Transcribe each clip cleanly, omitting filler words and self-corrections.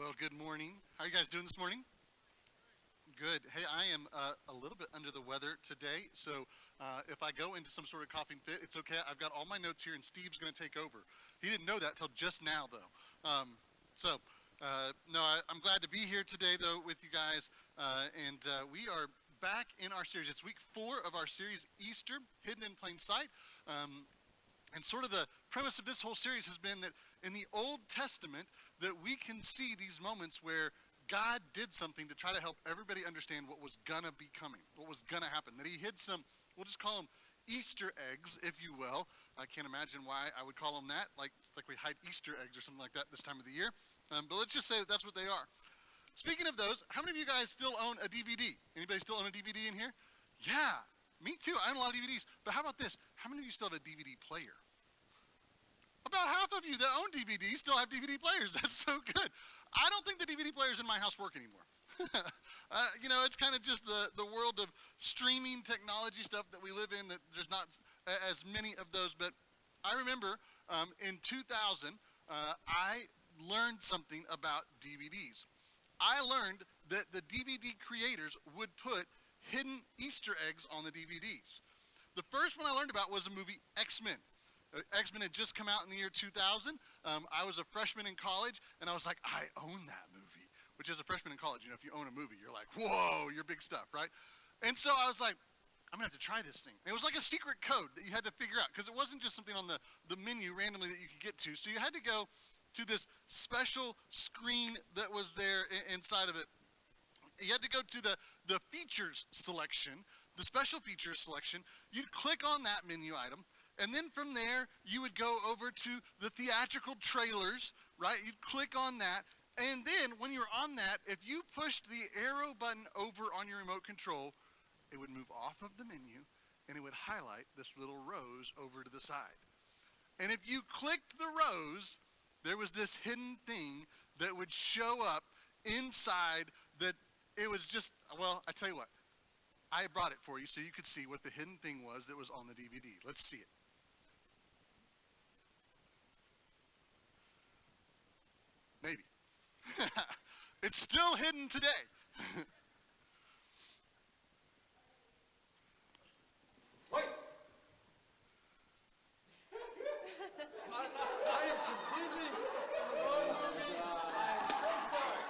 Well, good morning. How are you guys doing this morning? Good. Hey, I am a little bit under the weather today, so if I go into some sort of coughing fit, it's okay. I've got all my notes here, and Steve's going to take over. He didn't know that till just now, though. No, I'm glad to be here today, though, with you guys, and we are back in our series. It's week 4 of our series, Easter, Hidden in Plain Sight. And sort of the premise of this whole series has been that in the Old Testament, that we can see these moments where God did something to try to help everybody understand what was gonna be coming, what was gonna happen. That he hid some, we'll just call them Easter eggs, if you will. I can't imagine why I would call them that, like we hide Easter eggs or something like that this time of the year. But let's just say that that's what they are. Speaking of those, how many of you guys still own a DVD? Anybody still own a DVD in here? Yeah, me too. I own a lot of DVDs. But how about this? How many of you still have a DVD player? About half of you that own DVDs still have DVD players. That's so good. I don't think the DVD players in my house work anymore. It's kind of just the world of streaming technology stuff that we live in, that there's not as many of those. But I remember in 2000, I learned something about DVDs. I learned that the DVD creators would put hidden Easter eggs on the DVDs. The first one I learned about was the movie X-Men. X-Men had just come out in the year 2000. I was a freshman in college, and I was like, I own that movie. Which, as a freshman in college, if you own a movie, you're like, whoa, you're big stuff, right? And so I was like, I'm going to have to try this thing. And it was like a secret code that you had to figure out, because it wasn't just something on the menu randomly that you could get to. So you had to go to this special screen that was there inside of it. You had to go to the features selection, the special features selection. You'd click on that menu item. And then from there, you would go over to the theatrical trailers, right? You'd click on that. And then when you're on that, if you pushed the arrow button over on your remote control, it would move off of the menu and it would highlight this little rose over to the side. And if you clicked the rose, there was this hidden thing that would show up inside that it was just, well, I tell you what, I brought it for you so you could see what the hidden thing was that was on the DVD. Let's see it. Maybe. It's still hidden today. Wait! I am completely in the wrong movie. I am so sorry.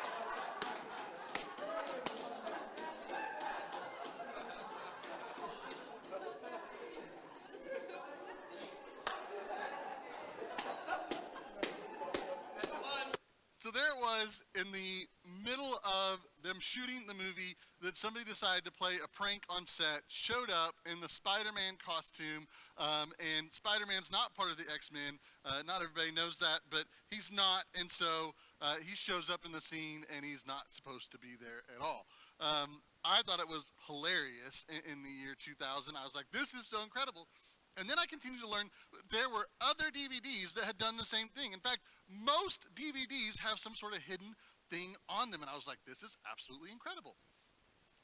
So there it was in the middle of them shooting the movie that somebody decided to play a prank on set, showed up in the Spider-Man costume, and Spider-Man's not part of the X-Men. Not everybody knows that, but he's not, and so he shows up in the scene, and he's not supposed to be there at all. I thought it was hilarious in the year 2000. I was like, this is so incredible. And then I continued to learn that there were other DVDs that had done the same thing. In fact, most DVDs have some sort of hidden thing on them, and I was like, this is absolutely incredible.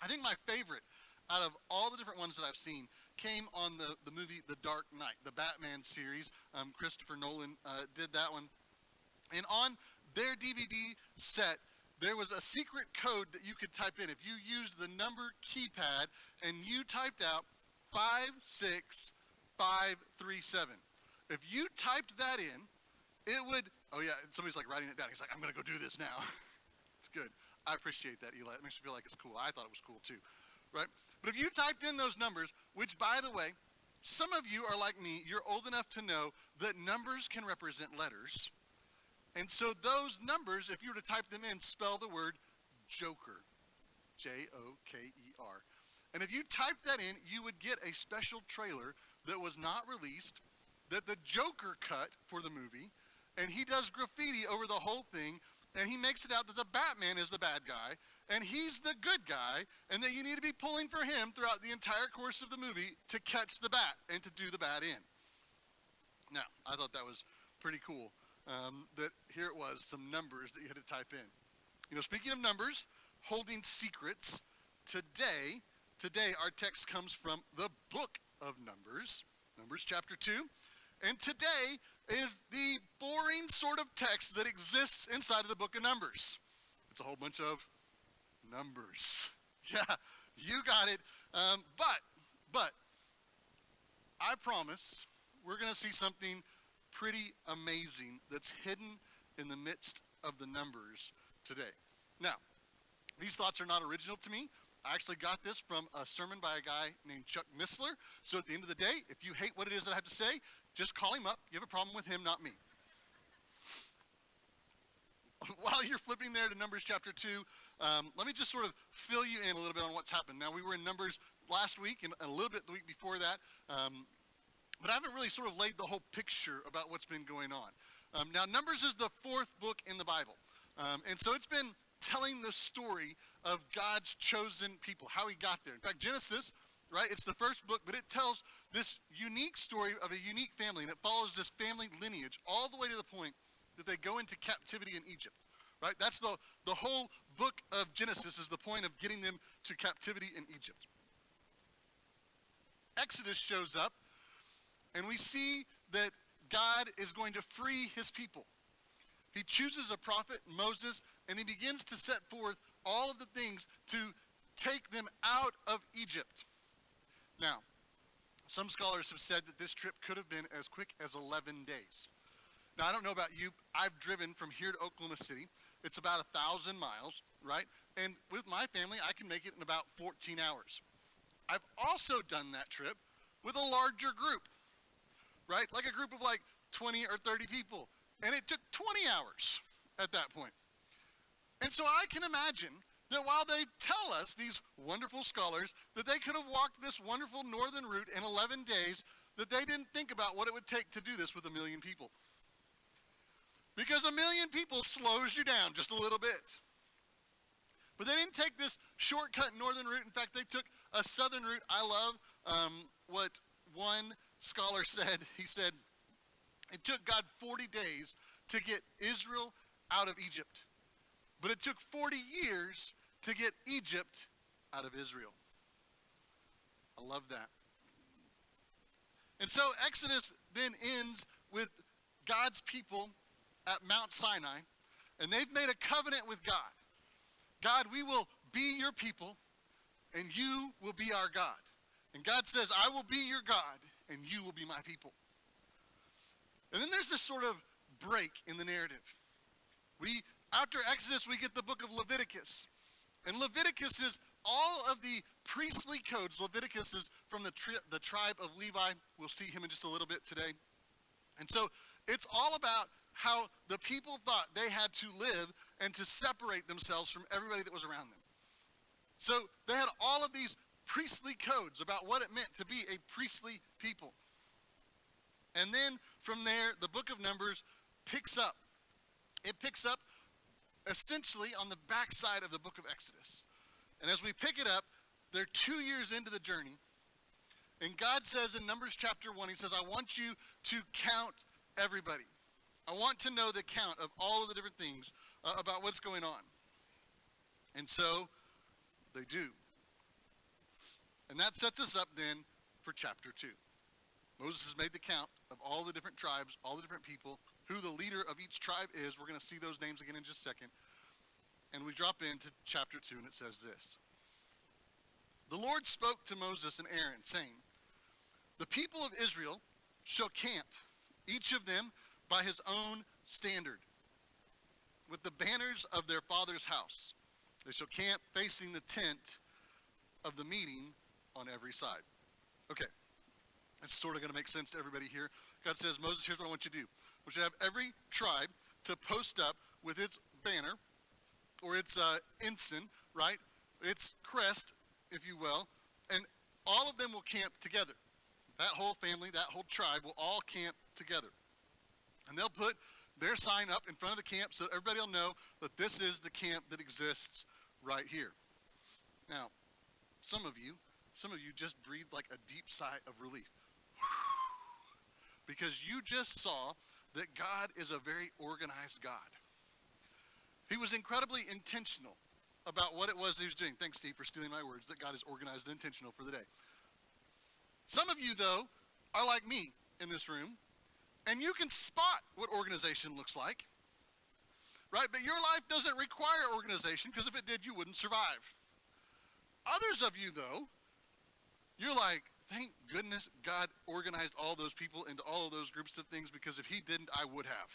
I think my favorite out of all the different ones that I've seen came on the movie The Dark Knight, the Batman series. Christopher Nolan did that one. And on their DVD set, there was a secret code that you could type in. If you used the number keypad and you typed out 56537. If you typed that in, it would, oh yeah, somebody's like writing it down. He's like, I'm going to go do this now. It's good. I appreciate that, Eli. It makes me feel like it's cool. I thought it was cool too, right? But if you typed in those numbers, which by the way, some of you are like me, you're old enough to know that numbers can represent letters. And so those numbers, if you were to type them in, spell the word Joker, Joker. And if you typed that in, you would get a special trailer that was not released, that the Joker cut for the movie, and he does graffiti over the whole thing, and he makes it out that the Batman is the bad guy, and he's the good guy, and that you need to be pulling for him throughout the entire course of the movie to catch the bat and to do the bat in. Now, I thought that was pretty cool, that here it was, some numbers that you had to type in. Speaking of numbers, holding secrets, today our text comes from the book of Numbers, Numbers chapter 2, and today is the boring sort of text that exists inside of the book of Numbers. It's a whole bunch of numbers. Yeah, you got it. But I promise we're going to see something pretty amazing that's hidden in the midst of the numbers today. Now, these thoughts are not original to me. I actually got this from a sermon by a guy named Chuck Missler. So at the end of the day, if you hate what it is that I have to say, just call him up. You have a problem with him, not me. While you're flipping there to Numbers chapter 2, let me just sort of fill you in a little bit on what's happened. Now, we were in Numbers last week and a little bit the week before that, but I haven't really sort of laid the whole picture about what's been going on. Now, Numbers is the fourth book in the Bible, and so it's been telling the story of God's chosen people, how he got there. In fact, Genesis, right, it's the first book, but it tells this unique story of a unique family, and it follows this family lineage all the way to the point that they go into captivity in Egypt, right? That's the whole book of Genesis is the point of getting them to captivity in Egypt. Exodus shows up, and we see that God is going to free his people. He chooses a prophet, Moses, and he begins to set forth all of the things to take them out of Egypt. Now, some scholars have said that this trip could have been as quick as 11 days. Now, I don't know about you. I've driven from here to Oklahoma City. It's about 1,000 miles, right? And with my family, I can make it in about 14 hours. I've also done that trip with a larger group, right? Like a group of like 20 or 30 people. And it took 20 hours at that point. And so I can imagine that while they tell us, these wonderful scholars, that they could have walked this wonderful northern route in 11 days, that they didn't think about what it would take to do this with 1 million people. Because 1 million people slows you down just a little bit. But they didn't take this shortcut northern route. In fact, they took a southern route. I love what one scholar said. He said, it took God 40 days to get Israel out of Egypt. But it took 40 years to get Egypt out of Israel. I love that. And so Exodus then ends with God's people at Mount Sinai, and they've made a covenant with God. God, we will be your people, and you will be our God. And God says, I will be your God, and you will be my people. And then there's this sort of break in the narrative. After Exodus, we get the book of Leviticus. And Leviticus is all of the priestly codes. Leviticus is from the tribe of Levi. We'll see him in just a little bit today. And so it's all about how the people thought they had to live and to separate themselves from everybody that was around them. So they had all of these priestly codes about what it meant to be a priestly people. And then from there, the book of Numbers picks up. It picks up essentially on the backside of the book of Exodus. And as we pick it up, they're 2 years into the journey. And God says in Numbers chapter 1, he says, I want you to count everybody. I want to know the count of all of the different things about what's going on. And so they do. And that sets us up then for chapter 2. Moses has made the count of all the different tribes, all the different people, who the leader of each tribe is. We're going to see those names again in just a second. And we drop into chapter 2, and it says this. The Lord spoke to Moses and Aaron, saying, the people of Israel shall camp, each of them by his own standard, with the banners of their father's house. They shall camp facing the tent of the meeting on every side. Okay, that's sort of going to make sense to everybody here. God says, Moses, here's what I want you to do. We should have every tribe to post up with its banner, or its ensign, right? Its crest, if you will, and all of them will camp together. That whole family, that whole tribe will all camp together. And they'll put their sign up in front of the camp so that everybody will know that this is the camp that exists right here. Now, some of you just breathed like a deep sigh of relief. Because you just saw that God is a very organized God. He was incredibly intentional about what it was that he was doing. Thanks, Steve, for stealing my words, that God is organized and intentional for the day. Some of you, though, are like me in this room, and you can spot what organization looks like, right? But your life doesn't require organization, because if it did, you wouldn't survive. Others of you, though, you're like, thank goodness God organized all those people into all of those groups of things, because if he didn't, I would have.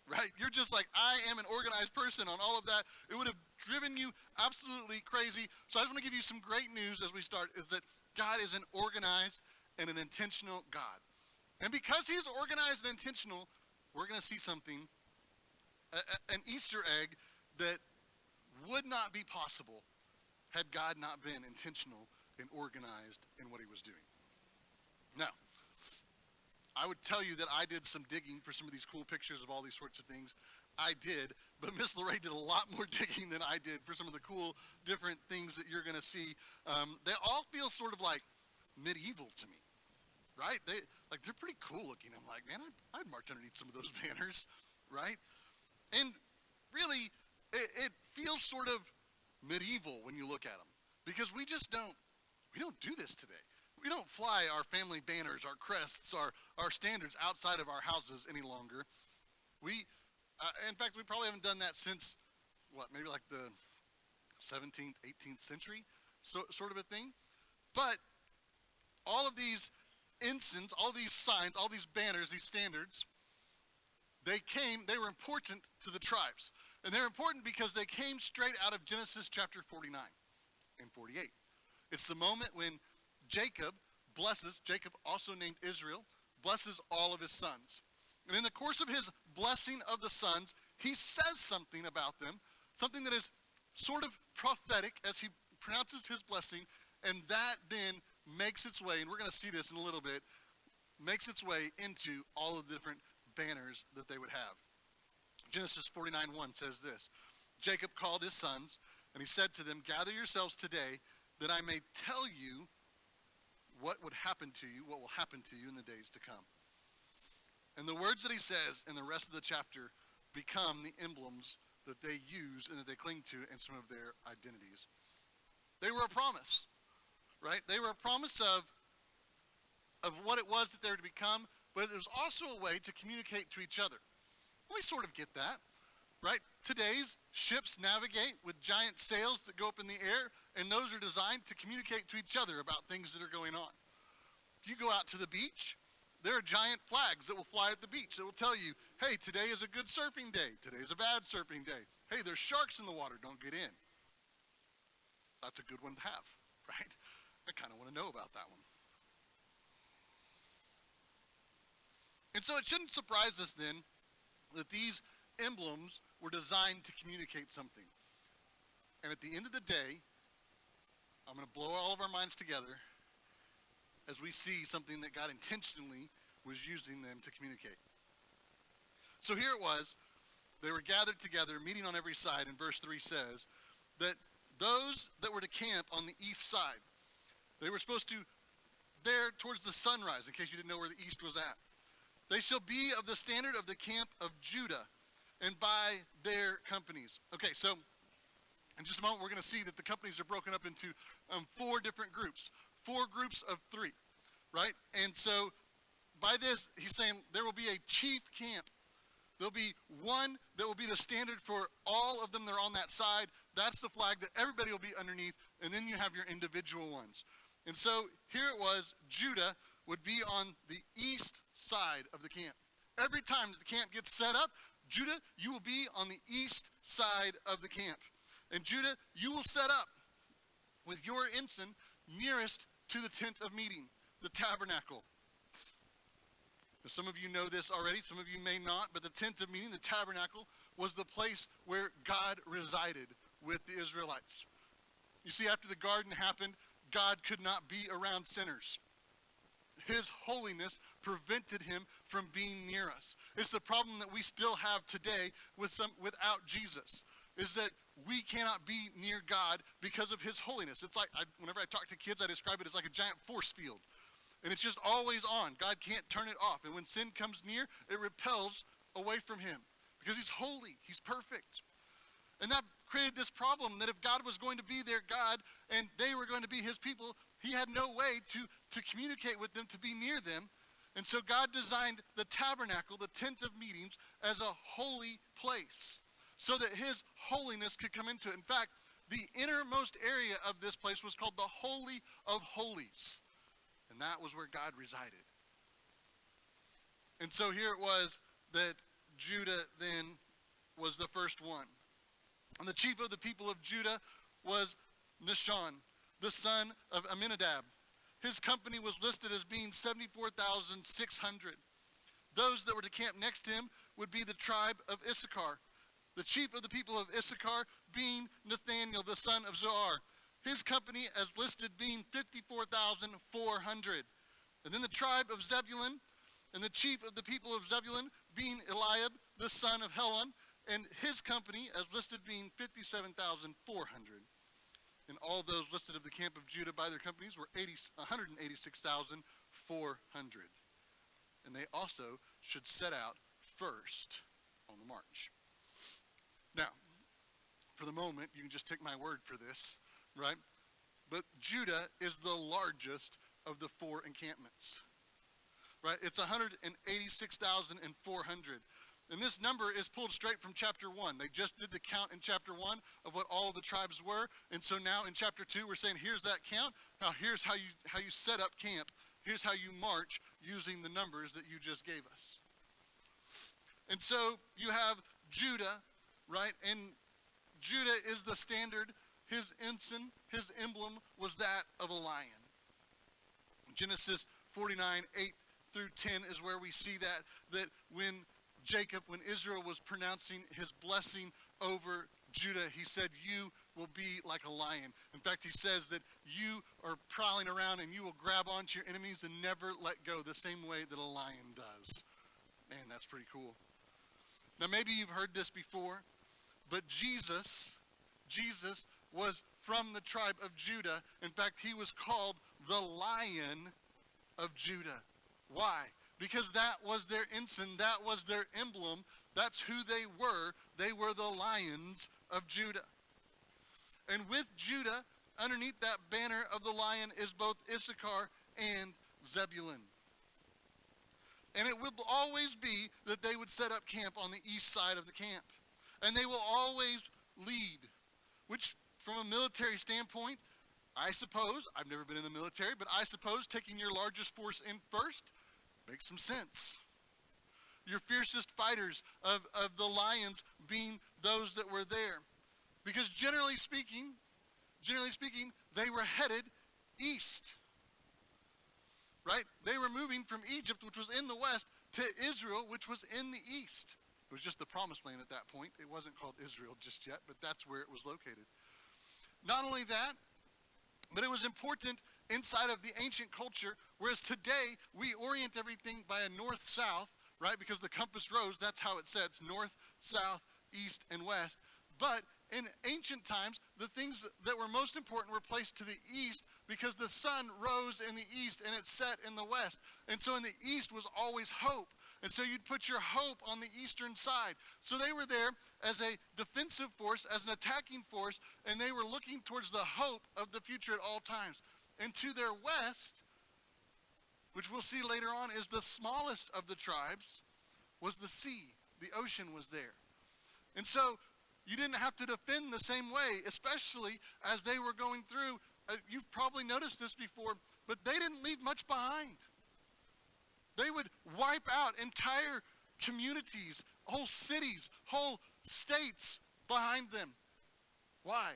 Right? You're just like, I am an organized person on all of that. It would have driven you absolutely crazy. So I just want to give you some great news as we start, is that God is an organized and an intentional God. And because he's organized and intentional, we're going to see something, an Easter egg that would not be possible had God not been intentional and organized in what he was doing. Now, I would tell you that I did some digging for some of these cool pictures of all these sorts of things. I did, but Miss Lorraine did a lot more digging than I did for some of the cool different things that you're going to see. They all feel sort of like medieval to me, right? They're pretty cool looking. I'm like, man, I'd march underneath some of those banners, right? And really, it feels sort of medieval when you look at them, because we don't do this today. We don't fly our family banners, our crests, our standards outside of our houses any longer. In fact, we probably haven't done that since, maybe like the 17th, 18th century, sort of a thing. But all of these ensigns, all these signs, all these banners, these standards, they were important to the tribes. And they're important because they came straight out of Genesis chapter 49 and 48. It's the moment when Jacob, also named Israel, blesses all of his sons. And in the course of his blessing of the sons, he says something about them, something that is sort of prophetic as he pronounces his blessing, and that then makes its way, and we're going to see this in a little bit, makes its way into all of the different banners that they would have. Genesis 49:1 says this: Jacob called his sons, and he said to them, "Gather yourselves today, that I may tell you what will happen to you in the days to come." And the words that he says in the rest of the chapter become the emblems that they use and that they cling to in some of their identities. They were a promise, right? They were a promise of what it was that they were to become, but it was also a way to communicate to each other. We sort of get that, right? Today's ships navigate with giant sails that go up in the air, and those are designed to communicate to each other about things that are going on. If you go out to the beach, there are giant flags that will fly at the beach that will tell you, hey, today is a good surfing day. Today's a bad surfing day. Hey, there's sharks in the water. Don't get in. That's a good one to have, right? I kind of want to know about that one. And so it shouldn't surprise us then that these emblems were designed to communicate something. And at the end of the day, I'm going to blow all of our minds together as we see something that God intentionally was using them to communicate. So here it was. They were gathered together, meeting on every side, and verse 3 says that those that were to camp on the east side, they were supposed to, there towards the sunrise, in case you didn't know where the east was at, they shall be of the standard of the camp of Judah, and by their companies. Okay, so in just a moment, we're going to see that the companies are broken up into 4 different groups, 4 groups of 3, right? And so by this, he's saying there will be a chief camp. There'll be one that will be the standard for all of them that are on that side. That's the flag that everybody will be underneath, and then you have your individual ones. And so here it was, Judah would be on the east side of the camp. Every time that the camp gets set up, Judah, you will be on the east side of the camp. And Judah, you will set up with your ensign nearest to the tent of meeting, the tabernacle. Now, some of you know this already, some of you may not, but the tent of meeting, the tabernacle, was the place where God resided with the Israelites. You see, after the garden happened, God could not be around sinners. His holiness prevented him from being near us. It's the problem that we still have today without Jesus, is that we cannot be near God because of his holiness. It's like, whenever I talk to kids, I describe it as like a giant force field. And it's just always on. God can't turn it off. And when sin comes near, it repels away from him because he's holy. He's perfect. And that created this problem that if God was going to be their God and they were going to be his people, he had no way to communicate with them, to be near them. And so God designed the tabernacle, the tent of meetings, as a holy place. so that his holiness could come into it. In fact, the innermost area of this place was called the Holy of Holies. And that was where God resided. And so here it was that Judah then was the first one. And the chief of the people of Judah was Nahshon, the son of Amminadab. His company was listed as being 74,600. Those that were to camp next to him would be the tribe of Issachar. The chief of the people of Issachar being Nathaniel, the son of Zoar. His company as listed being 54,400. And then the tribe of Zebulun, and the chief of the people of Zebulun being Eliab, the son of Helon, and his company as listed being 57,400. And all those listed of the camp of Judah by their companies were 186,400. And they also should set out first on the march. Now, for the moment, you can just take my word for this, right? But Judah is the largest of the four encampments, right? It's 186,400. And this number is pulled straight from chapter 1. They just did the count in chapter 1 of what all the tribes were. And so now in chapter 2, we're saying, here's that count. Now here's how you set up camp. Here's how you march using the numbers that you just gave us. And so you have Judah, right? And Judah is the standard. His ensign, his emblem was that of a lion. Genesis 49, 8 through 10 is where we see that when Israel was pronouncing his blessing over Judah, he said, you will be like a lion. In fact, he says that you are prowling around and you will grab onto your enemies and never let go, the same way that a lion does. Man, that's pretty cool. Now, maybe you've heard this before, but Jesus was from the tribe of Judah. In fact, he was called the Lion of Judah. Why? Because that was their ensign, that was their emblem, that's who they were. They were the lions of Judah. And with Judah, underneath that banner of the lion is both Issachar and Zebulun. And it will always be that they would set up camp on the east side of the camp. And they will always lead, which from a military standpoint, I suppose, I've never been in the military, but I suppose taking your largest force in first makes some sense. Your fiercest fighters of the lions being those that were there. Because generally speaking, they were headed east. Right? They were moving from Egypt, which was in the west, to Israel, which was in the east. It was just the promised land at that point. It wasn't called Israel just yet, but that's where it was located. Not only that, but it was important inside of the ancient culture, whereas today we orient everything by a north-south, right? Because the compass rose, that's how it sets, north, south, east, and west. But in ancient times, the things that were most important were placed to the east because the sun rose in the east and it set in the west. And so in the east was always hope. And so you'd put your hope on the eastern side. So they were there as a defensive force, as an attacking force, and they were looking towards the hope of the future at all times. And to their west, which we'll see later on is the smallest of the tribes, was the sea. The ocean was there. And so you didn't have to defend the same way, especially as they were going through. You've probably noticed this before, but they didn't leave much behind. They would wipe out entire communities, whole cities, whole states behind them. Why?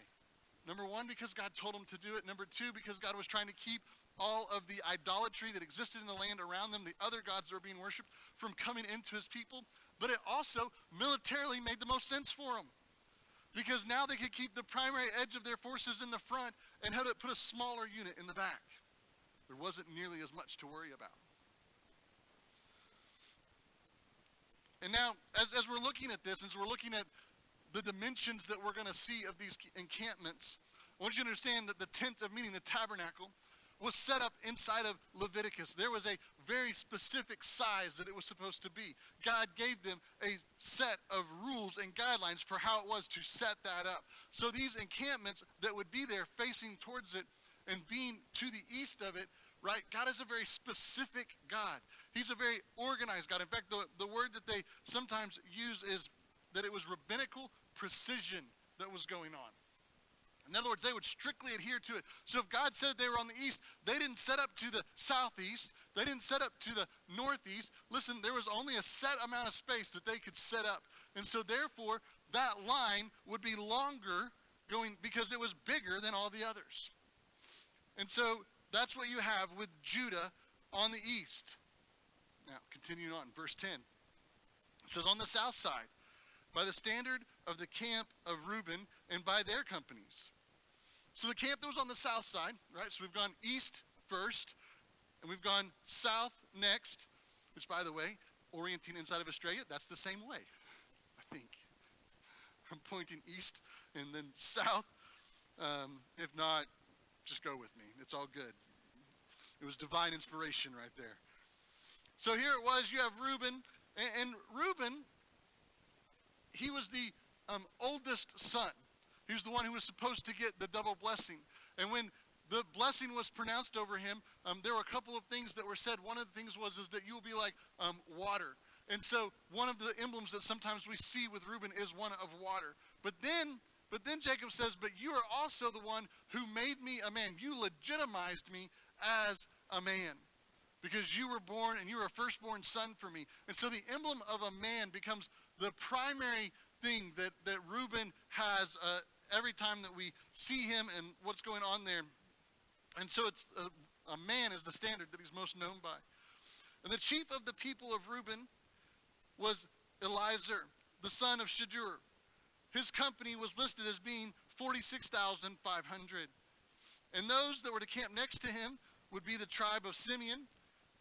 Number one, because God told them to do it. Number two, because God was trying to keep all of the idolatry that existed in the land around them, the other gods that were being worshipped, from coming into his people. But it also militarily made the most sense for them. Because now they could keep the primary edge of their forces in the front and had to put a smaller unit in the back. There wasn't nearly as much to worry about. And now, as we're looking at this, as we're looking at the dimensions that we're going to see of these encampments, I want you to understand that the tent of meeting, the tabernacle, was set up inside of Leviticus. There was a very specific size that it was supposed to be. God gave them a set of rules and guidelines for how it was to set that up. So these encampments that would be there facing towards it and being to the east of it, right? God is a very specific God. He's a very organized God. In fact, the word that they sometimes use is that it was rabbinical precision that was going on. In other words, they would strictly adhere to it. So if God said they were on the east, they didn't set up to the southeast. They didn't set up to the northeast. Listen, there was only a set amount of space that they could set up. And so therefore, that line would be longer going because it was bigger than all the others. And so that's what you have with Judah on the east. Now, continuing on, verse 10. It says, on the south side, by the standard of the camp of Reuben and by their companies. So the camp that was on the south side, right? So we've gone east first, and we've gone south next, which, by the way, orienting inside of Australia, that's the same way, I think. I'm pointing east and then south. If not, just go with me. It's all good. It was divine inspiration right there. So here it was, you have Reuben, and Reuben, he was the oldest son. He was the one who was supposed to get the double blessing. And when the blessing was pronounced over him, there were a couple of things that were said. One of the things was is that you will be like water. And so one of the emblems that sometimes we see with Reuben is one of water. But then Jacob says, but you are also the one who made me a man. You legitimized me as a man because you were born and you were a firstborn son for me. And so the emblem of a man becomes the primary thing that Reuben has every time that we see him and what's going on there. And so it's a man is the standard that he's most known by. And the chief of the people of Reuben was Eliezer, the son of Shadur. His company was listed as being 46,500. And those that were to camp next to him would be the tribe of Simeon,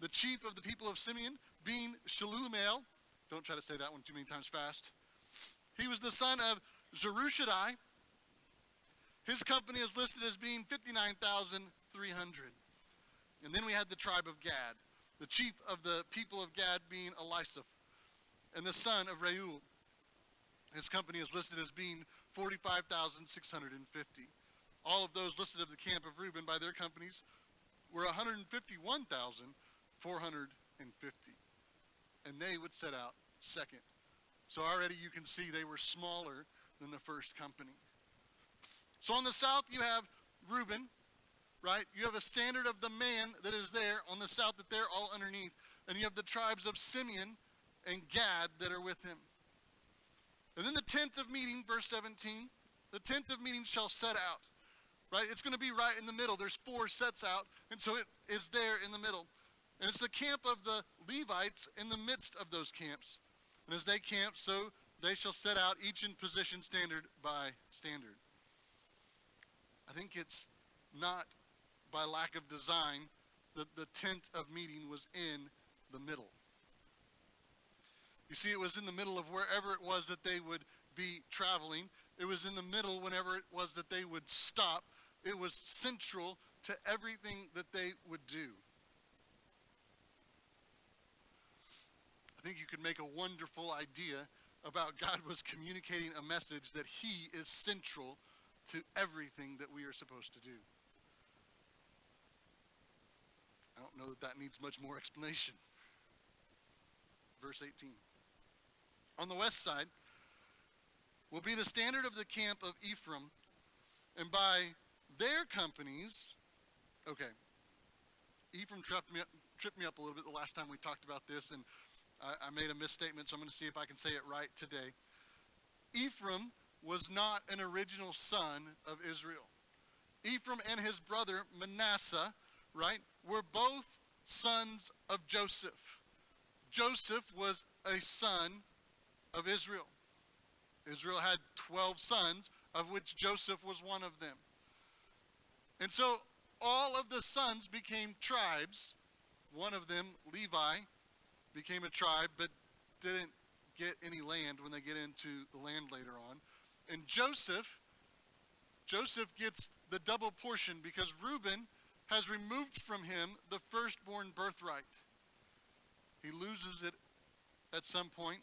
the chief of the people of Simeon being Shelumiel. Don't try to say that one too many times fast. He was the son of Zerushadai. His company is listed as being 59,300. And then we had the tribe of Gad, the chief of the people of Gad being Elisaph, and the son of Reuel. His company is listed as being 45,650. All of those listed of the camp of Reuben by their companies were 151,450. And they would set out second. So already you can see they were smaller than the first company. So on the south you have Reuben, right? You have a standard of the man that is there on the south that they're all underneath. And you have the tribes of Simeon and Gad that are with him. And then the tent of meeting, verse 17, the tent of meeting shall set out, right? It's going to be right in the middle. There's 4 sets out, and so it is there in the middle. And it's the camp of the Levites in the midst of those camps. And as they camp, so they shall set out, each in position, standard by standard. I think it's not by lack of design that the tent of meeting was in the middle. You see, it was in the middle of wherever it was that they would be traveling. It was in the middle whenever it was that they would stop. It was central to everything that they would do. I think you could make a wonderful idea about God was communicating a message that he is central to everything that we are supposed to do. I don't know that needs much more explanation. Verse 18. On the west side will be the standard of the camp of Ephraim, and by their companies, okay, Ephraim tripped me up a little bit the last time we talked about this, and I made a misstatement, so I'm going to see if I can say it right today. Ephraim was not an original son of Israel. Ephraim and his brother Manasseh, right, were both sons of Joseph. Joseph was a son of Israel. Israel had 12 sons, of which Joseph was one of them. And so all of the sons became tribes. One of them, Levi, became a tribe, but didn't get any land when they get into the land later on. And Joseph gets the double portion because Reuben has removed from him the firstborn birthright. He loses it at some point,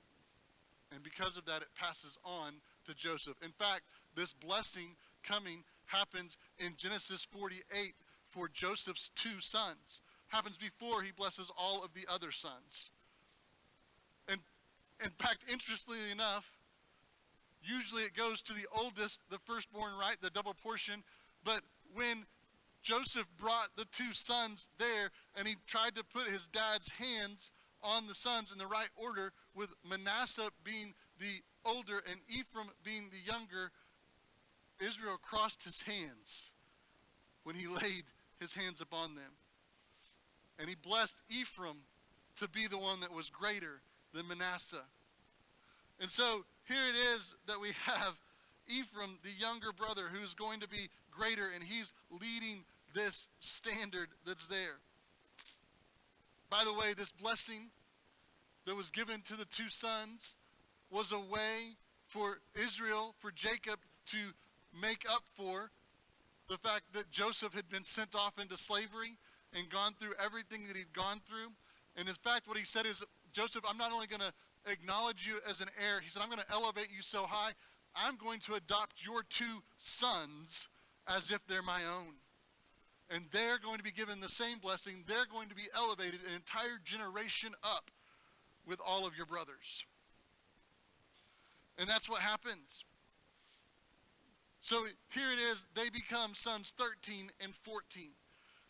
and because of that, it passes on to Joseph. In fact, this blessing coming happens in Genesis 48 for Joseph's 2 sons. Happens before he blesses all of the other sons. And in fact, interestingly enough, usually it goes to the oldest, the firstborn, right, the double portion. But when Joseph brought the two sons there and he tried to put his dad's hands on the sons in the right order, with Manasseh being the older and Ephraim being the younger, Israel crossed his hands when he laid his hands upon them. And he blessed Ephraim to be the one that was greater than Manasseh. And so here it is that we have Ephraim, the younger brother, who's going to be greater, and he's leading this standard that's there. By the way, this blessing that was given to the two sons was a way for Israel, for Jacob, to make up for the fact that Joseph had been sent off into slavery and gone through everything that he'd gone through. And in fact, what he said is, Joseph, I'm not only going to acknowledge you as an heir, he said, I'm going to elevate you so high, I'm going to adopt your two sons as if they're my own. And they're going to be given the same blessing. They're going to be elevated an entire generation up with all of your brothers. And that's what happens. So here it is, they become sons 13 and 14.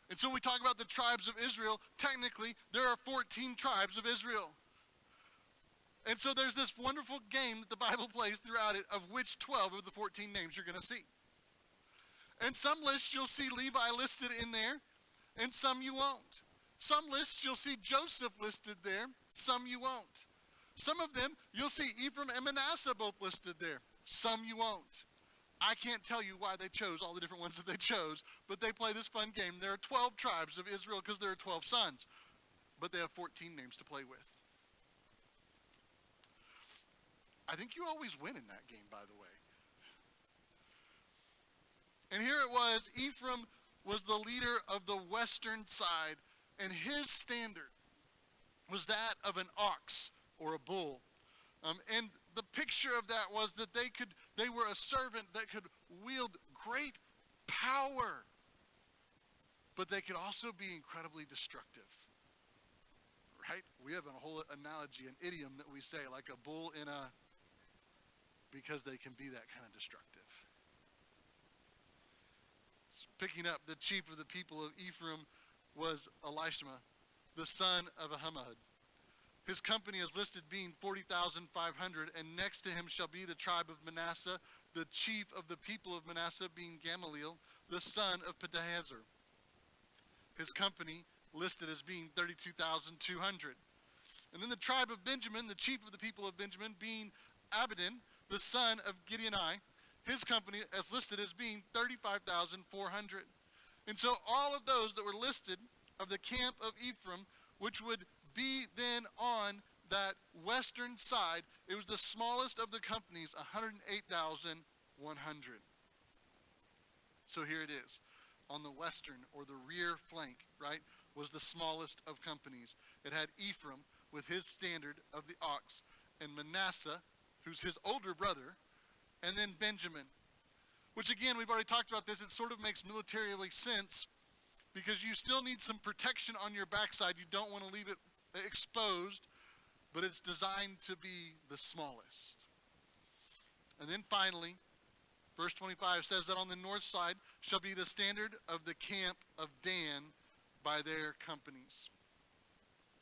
And so when we talk about the tribes of Israel, technically there are 14 tribes of Israel. And so there's this wonderful game that the Bible plays throughout it of which 12 of the 14 names you're going to see. And some lists you'll see Levi listed in there, and some you won't. Some lists you'll see Joseph listed there, some you won't. Some of them you'll see Ephraim and Manasseh both listed there, some you won't. I can't tell you why they chose all the different ones that they chose, but they play this fun game. There are 12 tribes of Israel because there are 12 sons, but they have 14 names to play with. I think you always win in that game, by the way. And here it was, Ephraim was the leader of the western side, and his standard was that of an ox or a bull. And the picture of that was that they were a servant that could wield great power, but they could also be incredibly destructive. Right? We have a whole analogy, an idiom that we say, like a bull in a, because they can be that kind of destructive. Picking up, the chief of the people of Ephraim was Elishama, the son of Ahumahud. His company is listed being 40,500, and next to him shall be the tribe of Manasseh, the chief of the people of Manasseh being Gamaliel, the son of Pedahzur. His company listed as being 32,200. And then the tribe of Benjamin, the chief of the people of Benjamin, being Abidan, the son of Gideoni, his company is listed as being 35,400. And so all of those that were listed of the camp of Ephraim, which would be then on that western side, it was the smallest of the companies, 108,100. So here it is. On the western or the rear flank, right, was the smallest of companies. It had Ephraim with his standard of the ox, and Manasseh, who's his older brother, and then Benjamin, which again, we've already talked about this. It sort of makes militarily sense because you still need some protection on your backside. You don't want to leave it exposed, but it's designed to be the smallest. And then finally, verse 25 says that on the north side shall be the standard of the camp of Dan by their companies.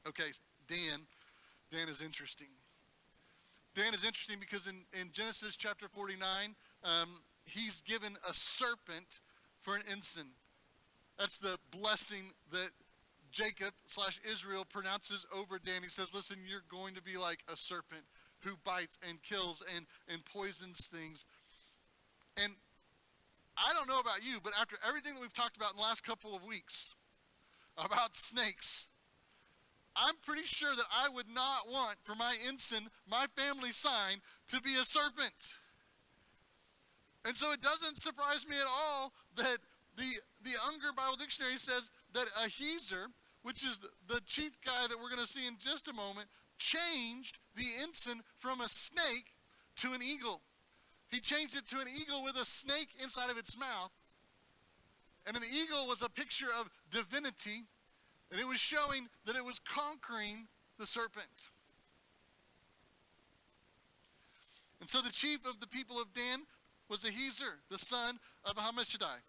Okay, Dan is interesting. Dan is interesting because in Genesis chapter 49, he's given a serpent for an ensign. That's the blessing that Jacob / Israel pronounces over Dan. He says, listen, you're going to be like a serpent who bites and kills and poisons things. And I don't know about you, but after everything that we've talked about in the last couple of weeks about snakes, I'm pretty sure that I would not want for my ensign, my family sign, to be a serpent. And so it doesn't surprise me at all that the Unger Bible Dictionary says that Ahiezer, which is the chief guy that we're going to see in just a moment, changed the ensign from a snake to an eagle. He changed it to an eagle with a snake inside of its mouth. And an eagle was a picture of divinity, and it was showing that it was conquering the serpent. And so the chief of the people of Dan was Ahiezer, the son of Ammishaddai.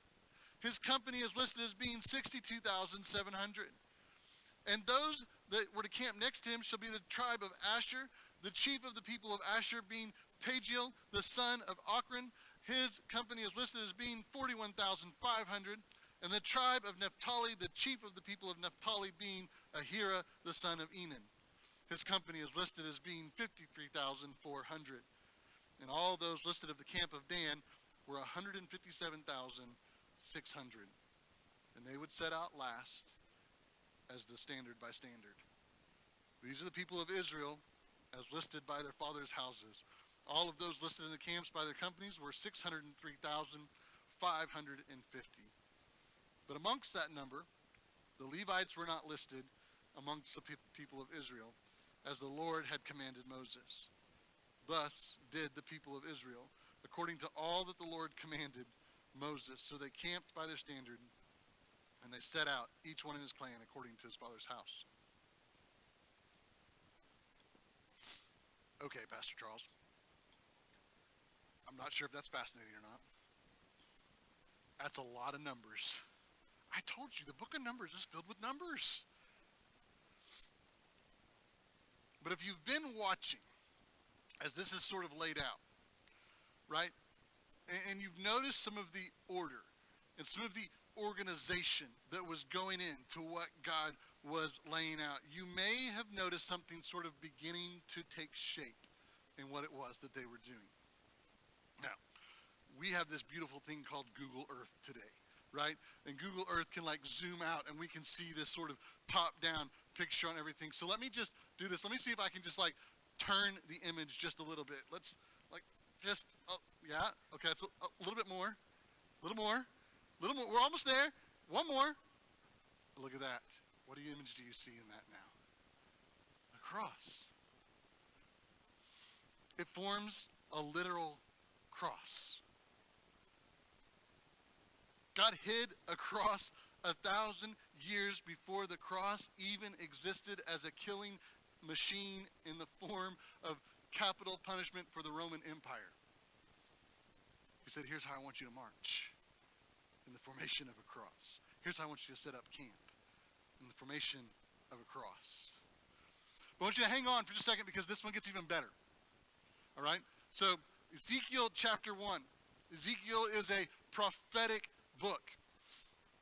His company is listed as being 62,700. And those that were to camp next to him shall be the tribe of Asher, the chief of the people of Asher being Pagiel, the son of Ochran. His company is listed as being 41,500. And the tribe of Naphtali, the chief of the people of Naphtali being Ahira, the son of Enan. His company is listed as being 53,400. And all those listed of the camp of Dan were 157,600. And they would set out last as the standard by standard. These are the people of Israel as listed by their fathers' houses. All of those listed in the camps by their companies were 603,550. But amongst that number, the Levites were not listed amongst the people of Israel, as the Lord had commanded Moses. Thus did the people of Israel, according to all that the Lord commanded Moses. So they camped by their standard, and they set out, each one in his clan, according to his father's house. Okay, Pastor Charles. I'm not sure if that's fascinating or not. That's a lot of numbers. I told you, the book of Numbers is filled with numbers. But if you've been watching, as this is sort of laid out, right, and you've noticed some of the order and some of the organization that was going into what God was laying out, you may have noticed something sort of beginning to take shape in what it was that they were doing. Now, we have this beautiful thing called Google Earth today, right? And Google Earth can like zoom out and we can see this sort of top-down picture on everything. So let me just do this. Let me see if I can just like turn the image just a little bit. Let's like just, yeah, okay, it's a little bit more, a little more. We're almost there. One more. Look at that. What image do you see in that now? A cross. It forms a literal cross. God hid a cross 1,000 years before the cross even existed as a killing machine in the form of capital punishment for the Roman Empire. He said, here's how I want you to march, in the formation of a cross. Here's how I want you to set up camp, in the formation of a cross. But I want you to hang on for just a second because this one gets even better. All right? So Ezekiel chapter 1. Ezekiel is a prophetic book.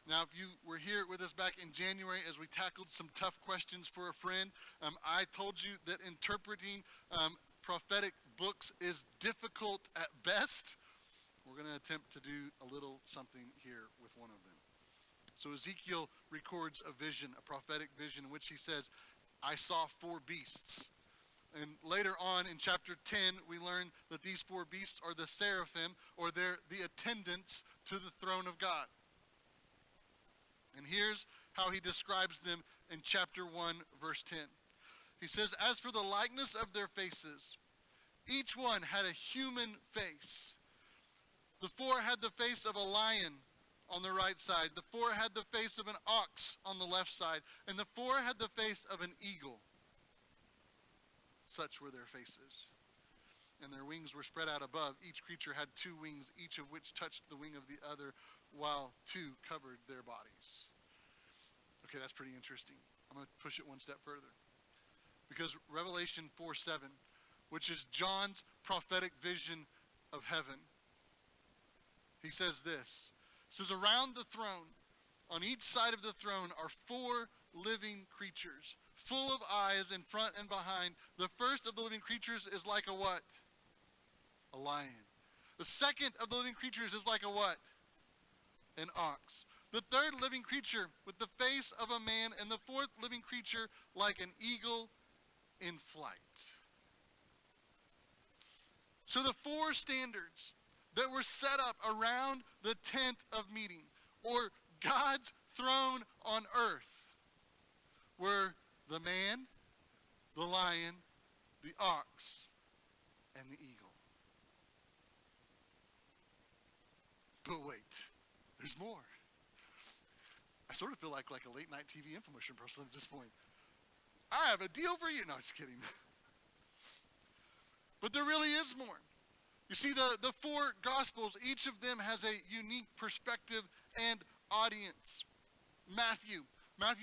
Now, if you were here with us back in January as we tackled some tough questions for a friend, I told you that interpreting prophetic books is difficult at best. We're going to attempt to do a little something here with one of them. So Ezekiel records a vision, a prophetic vision, in which he says, I saw 4 beasts. And later on in chapter 10, we learn that these 4 beasts are the seraphim, or they're the attendants to the throne of God. And here's how he describes them in chapter 1, verse 10. He says, as for the likeness of their faces, each one had a human face. The 4 had the face of a lion on the right side. The 4 had the face of an ox on the left side. And the 4 had the face of an eagle. Such were their faces. And their wings were spread out above. Each creature had 2 wings, each of which touched the wing of the other, while 2 covered their bodies. Okay, that's pretty interesting. I'm going to push it one step further. Because Revelation 4:7, which is John's prophetic vision of heaven, he says this. It says, around the throne, on each side of the throne, are 4 living creatures, full of eyes in front and behind. The first of the living creatures is like a what? A lion. The second of the living creatures is like a what? An ox. The third living creature with the face of a man, and the 4th living creature like an eagle in flight. So the 4 standards that were set up around the tent of meeting, or God's throne on earth, were the man, the lion, the ox, and the eagle. But wait, there's more. I sort of feel like a late night TV infomercial person at this point. I have a deal for you. No, just kidding. But there really is more. You see, the four Gospels, each of them has a unique perspective and audience. Matthew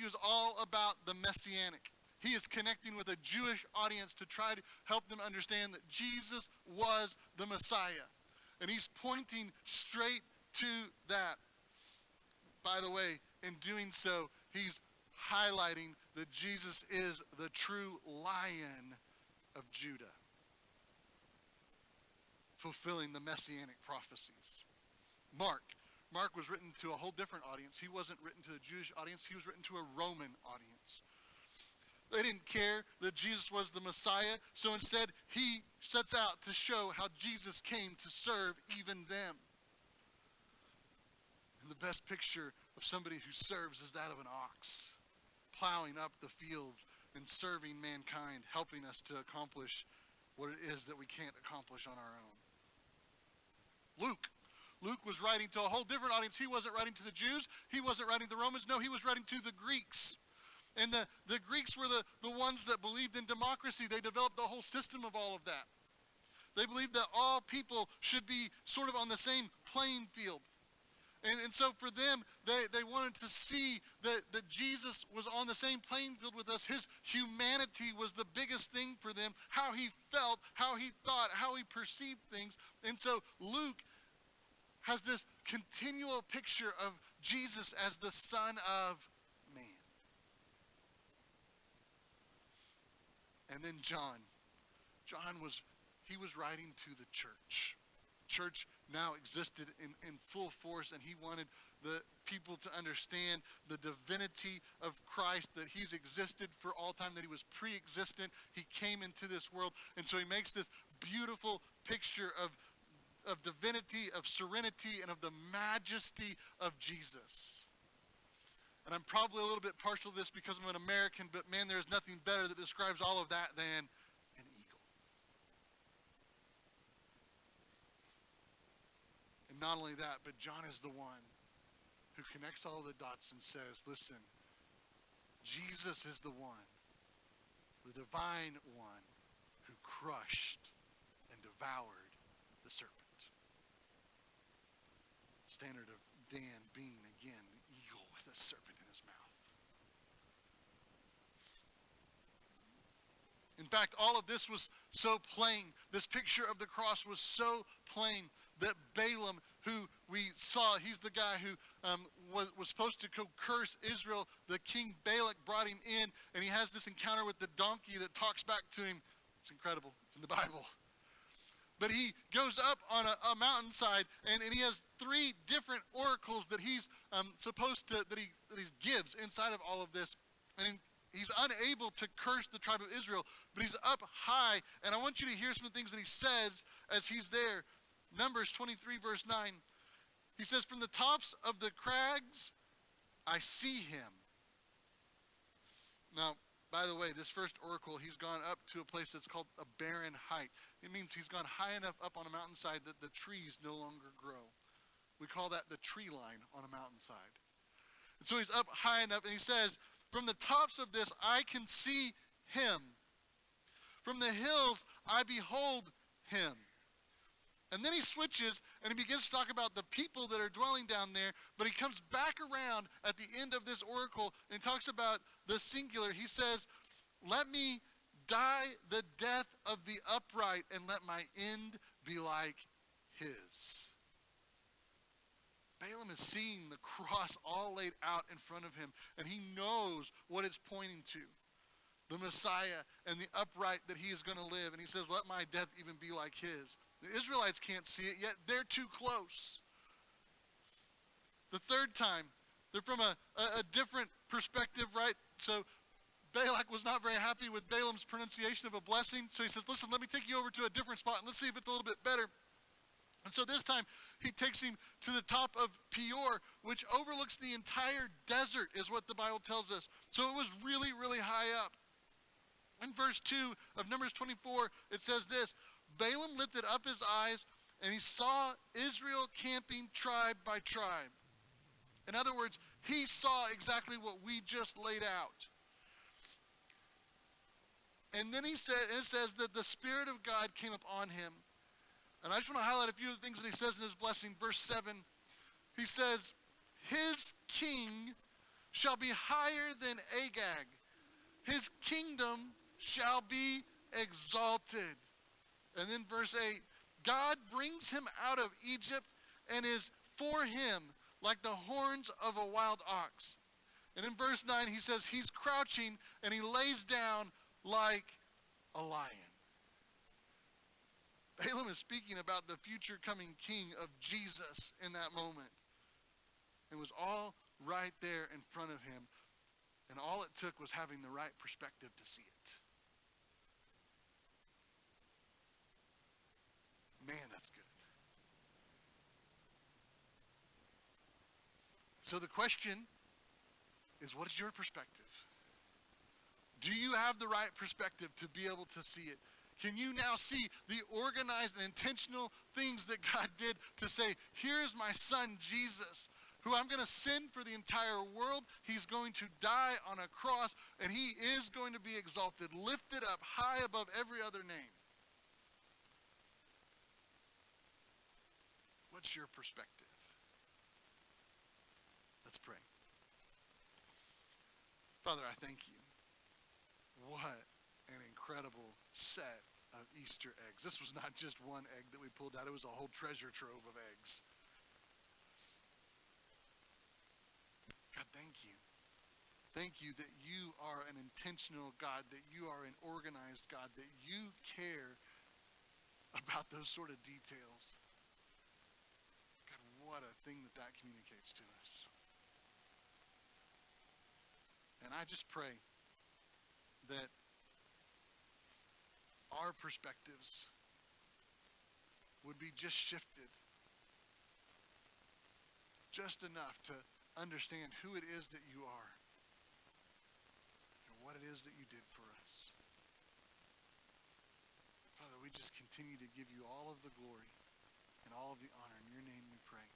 is all about the Messianic. He is connecting with a Jewish audience to try to help them understand that Jesus was the Messiah. And he's pointing straight to that. By the way, in doing so, he's highlighting that Jesus is the true Lion of Judah, fulfilling the Messianic prophecies. Mark was written to a whole different audience. He wasn't written to a Jewish audience. He was written to a Roman audience. They didn't care that Jesus was the Messiah, so instead he sets out to show how Jesus came to serve even them. And the best picture of somebody who serves is that of an ox, plowing up the fields and serving mankind, helping us to accomplish what it is that we can't accomplish on our own. Luke was writing to a whole different audience. He wasn't writing to the Jews. He wasn't writing to the Romans. No, he was writing to the Greeks. And the Greeks were the ones that believed in democracy. They developed the whole system of all of that. They believed that all people should be sort of on the same playing field. And so for them, they wanted to see that Jesus was on the same playing field with us. His humanity was the biggest thing for them, how he felt, how he thought, how he perceived things. And so Luke has this continual picture of Jesus as the Son of Man. And then John was writing to the church. Church now existed in full force, and he wanted the people to understand the divinity of Christ, that he's existed for all time, that he was pre-existent. He came into this world, and so he makes this beautiful picture of divinity, of serenity, and of the majesty of Jesus. And I'm probably a little bit partial to this because I'm an American, but man, there is nothing better that describes all of that than an eagle. And not only that, but John is the one who connects all the dots and says, listen, Jesus is the one, the divine one, who crushed and devoured the serpent. Standard of Dan being, again, the eagle with a serpent in his mouth. In fact, all of this was so plain. This picture of the cross was so plain that Balaam, who we saw, he's the guy who was supposed to curse Israel. The king Balak brought him in, and he has this encounter with the donkey that talks back to him. It's incredible. It's in the Bible. But he goes up on a mountainside, and he has 3 different oracles that he's that he gives inside of all of this. And he's unable to curse the tribe of Israel, but he's up high. And I want you to hear some of the things that he says as he's there. Numbers 23, verse 9. He says, from the tops of the crags, I see him. Now, by the way, this first oracle, he's gone up to a place that's called a barren height. It means he's gone high enough up on a mountainside that the trees no longer grow. We call that the tree line on a mountainside. And so he's up high enough, and he says, from the tops of this, I can see him. From the hills, I behold him. And then he switches, and he begins to talk about the people that are dwelling down there, but he comes back around at the end of this oracle and talks about the singular. He says, let me die the death of the upright, and let my end be like his. Balaam is seeing the cross all laid out in front of him, and he knows what it's pointing to. The Messiah and the upright that he is going to live. And he says, let my death even be like his. The Israelites can't see it yet. They're too close. The third time, they're from a different perspective, right? So Balak was not very happy with Balaam's pronunciation of a blessing. So he says, listen, let me take you over to a different spot, and let's see if it's a little bit better. And so this time, he takes him to the top of Peor, which overlooks the entire desert, is what the Bible tells us. So it was really, really high up. In verse 2 of Numbers 24, it says this, Balaam lifted up his eyes, and he saw Israel camping tribe by tribe. In other words, he saw exactly what we just laid out. And then it says that the Spirit of God came upon him. And I just want to highlight a few of the things that he says in his blessing. Verse 7, he says, his king shall be higher than Agag. His kingdom shall be exalted. And then verse 8, God brings him out of Egypt and is for him like the horns of a wild ox. And in verse 9, he says he's crouching and he lays down like a lion. Balaam is speaking about the future coming king of Jesus in that moment. It was all right there in front of him. And all it took was having the right perspective to see it. Man, that's good. So the question is, what is your perspective? Do you have the right perspective to be able to see it? Can you now see the organized and intentional things that God did to say, here's my son Jesus, who I'm going to send for the entire world. He's going to die on a cross, and he is going to be exalted, lifted up high above every other name. What's your perspective? Let's pray. Father, I thank you. What an incredible set of Easter eggs. This was not just one egg that we pulled out. It was a whole treasure trove of eggs. God, thank you. Thank you that you are an intentional God, that you are an organized God, that you care about those sort of details. God, what a thing that communicates to us. And I just pray that our perspectives would be just shifted just enough to understand who it is that you are and what it is that you did for us. Father, we just continue to give you all of the glory and all of the honor. In your name we pray.